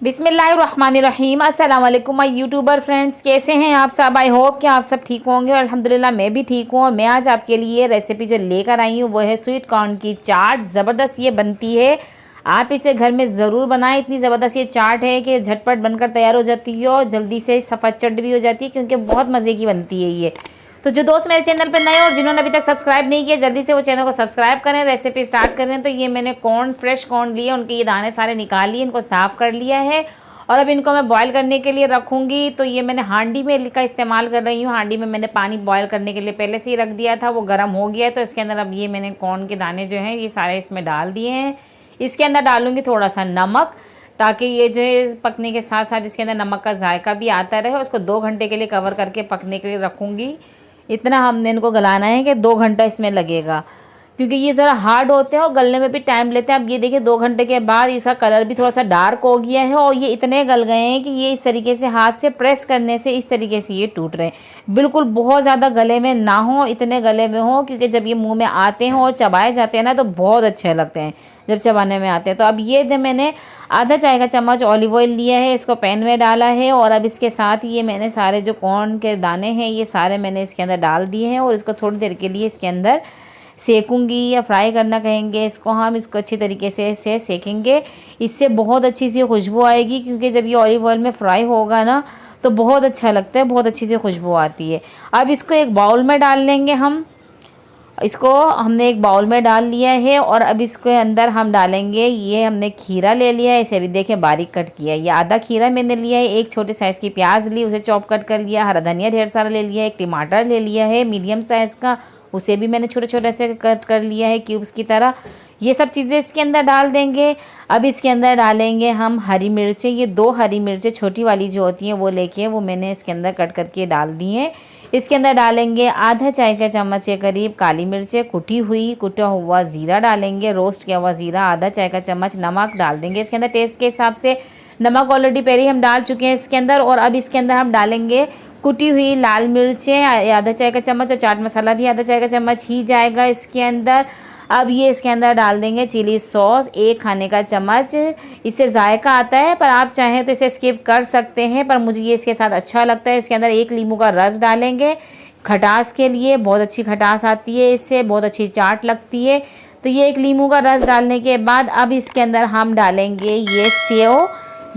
बिस्मिल्लाहिर्रहमानिर्रहीम। अस्सलाम वालेकुम माय यूट्यूबर फ्रेंड्स, कैसे हैं आप सब। आई होप कि आप सब ठीक होंगे और अल्हम्दुलिल्लाह मैं भी ठीक हूँ। और मैं आज आपके लिए रेसिपी जो लेकर आई हूँ वो है स्वीट कॉर्न की चाट। ज़बरदस्त ये बनती है, आप इसे घर में ज़रूर बनाएं। इतनी ज़बरदस्त ये चाट है कि झटपट बनकर तैयार हो जाती है और जल्दी से सफाचट भी हो जाती है, क्योंकि बहुत मज़े की बनती है ये। तो जो दोस्त मेरे चैनल पर नए और जिन्होंने अभी तक सब्सक्राइब नहीं किया, जल्दी से वो चैनल को सब्सक्राइब करें। रेसिपी स्टार्ट करें। तो ये मैंने कॉर्न, फ्रेश कॉर्न लिए, उनके ये दाने सारे निकाल लिए, इनको साफ़ कर लिया है और अब इनको मैं बॉईल करने के लिए रखूँगी। तो ये मैंने हांडी में का इस्तेमाल कर रही हूँ। हांडी में मैंने पानी बॉईल करने के लिए पहले से ही रख दिया था, वो गर्म हो गया है। तो इसके अंदर अब ये मैंने कॉर्न के दाने जो हैं ये सारे इसमें डाल दिए हैं। इसके अंदर डालूँगी थोड़ा सा नमक, ताकि ये जो है पकने के साथ साथ इसके अंदर नमक का जायका भी आता रहे। उसको 2 घंटे के लिए कवर करके पकने के लिए रखूँगी। इतना हमने इनको गलाना है कि 2 घंटा इसमें लगेगा, क्योंकि ये ज़रा हार्ड होते हैं और गलने में भी टाइम लेते हैं। अब ये देखिए 2 घंटे के बाद इसका कलर भी थोड़ा सा डार्क हो गया है और ये इतने गल गए हैं कि ये इस तरीके से हाथ से प्रेस करने से इस तरीके से ये टूट रहे हैं। बिल्कुल बहुत ज़्यादा गले में ना हो, इतने गले में हो, क्योंकि जब ये मुंह में आते हैं और चबाए जाते हैं ना तो बहुत अच्छे लगते हैं जब चबाने में आते हैं। तो अब ये मैंने आधा चाय का चम्मच ऑलिव ऑयल लिया है, इसको पैन में डाला है और अब इसके साथ ये मैंने सारे जो कॉर्न के दाने हैं ये सारे मैंने इसके अंदर डाल दिए हैं और इसको थोड़ी देर के लिए इसके अंदर सेकूंगी, या फ्राई करना कहेंगे इसको हम। इसको अच्छी तरीके से सेकेंगे, इससे बहुत अच्छी सी खुशबू आएगी, क्योंकि जब ये ऑलिव ऑयल में फ्राई होगा ना तो बहुत अच्छा लगता है, बहुत अच्छी सी खुशबू आती है। अब इसको एक बाउल में डाल लेंगे हम। इसको हमने एक बाउल में डाल लिया है और अब इसके अंदर हम डालेंगे, ये हमने खीरा ले लिया है, इसे भी देखें बारीक कट किया है। ये आधा खीरा मैंने लिया है, एक छोटे साइज़ की प्याज ली, उसे चॉप कट कर लिया, हरा धनिया ढेर सारा ले लिया है, एक टमाटर ले लिया है मीडियम साइज़ का, उसे भी मैंने छोटे छोटे से कट कर लिया है क्यूब्स की तरह। ये सब चीज़ें इसके अंदर डाल देंगे। अब इसके अंदर डालेंगे हम हरी मिर्चें। ये 2 हरी मिर्चें छोटी वाली जो होती हैं वो लेके वो मैंने इसके अंदर कट करके डाल दी हैं। इसके अंदर डालेंगे आधा चाय का चम्मच के करीब काली मिर्चें कुटा हुआ ज़ीरा डालेंगे, रोस्ट किया हुआ ज़ीरा आधा चाय का चम्मच, नमक डाल देंगे इसके अंदर टेस्ट के हिसाब से। नमक ऑलरेडी पहले ही हम डाल चुके हैं इसके अंदर। और अब इसके अंदर हम डालेंगे कुटी हुई लाल मिर्चें आधा चाय का चम्मच और चाट मसाला भी आधा चाय का चम्मच ही जाएगा इसके अंदर। अब ये इसके अंदर डाल देंगे चिली सॉस 1 खाने का चम्मच। इससे जायका आता है, पर आप चाहें तो इसे स्किप कर सकते हैं, पर मुझे ये इसके साथ अच्छा लगता है। इसके अंदर 1 नींबू का रस डालेंगे खटास के लिए, बहुत अच्छी खटास आती है, इससे बहुत अच्छी चाट लगती है। तो ये 1 नींबू का रस डालने के बाद अब इसके अंदर हम डालेंगे ये सेव।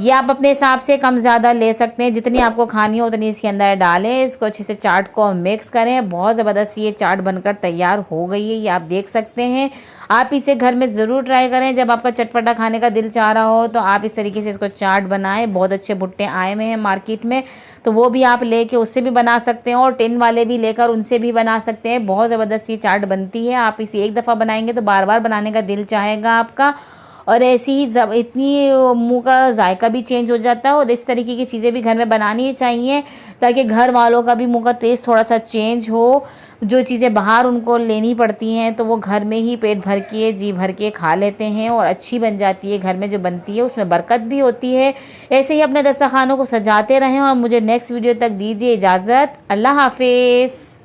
ये आप अपने हिसाब से कम ज़्यादा ले सकते हैं, जितनी आपको खानी हो उतनी इसके अंदर डालें। इसको अच्छे से चाट को मिक्स करें। बहुत ज़बरदस्त ये चाट बनकर तैयार हो गई है, ये आप देख सकते हैं। आप इसे घर में ज़रूर ट्राई करें। जब आपका चटपटा खाने का दिल चाह रहा हो तो आप इस तरीके से इसको चाट बनाएं। बहुत अच्छे भुट्टे आए हुए हैं मार्केट में, तो वो भी आप लेके उससे भी बना सकते हैं और टिन वाले भी लेकर उनसे भी बना सकते हैं। बहुत ज़बरदस्त ये चाट बनती है। आप इसे एक दफ़ा बनाएंगे तो बार बार बनाने का दिल चाहेगा आपका। और ऐसी ही इतनी मुंह का जायका भी चेंज हो जाता है। और इस तरीके की चीज़ें भी घर में बनानी चाहिए, ताकि घर वालों का भी मुंह का टेस्ट थोड़ा सा चेंज हो। जो चीज़ें बाहर उनको लेनी पड़ती हैं तो वो घर में ही पेट भर के जी भर के खा लेते हैं और अच्छी बन जाती है। घर में जो बनती है उसमें बरकत भी होती है। ऐसे ही अपने दस्तरखानों को सजाते रहें और मुझे नेक्स्ट वीडियो तक दीजिए इजाज़त। अल्लाह हाफिज़।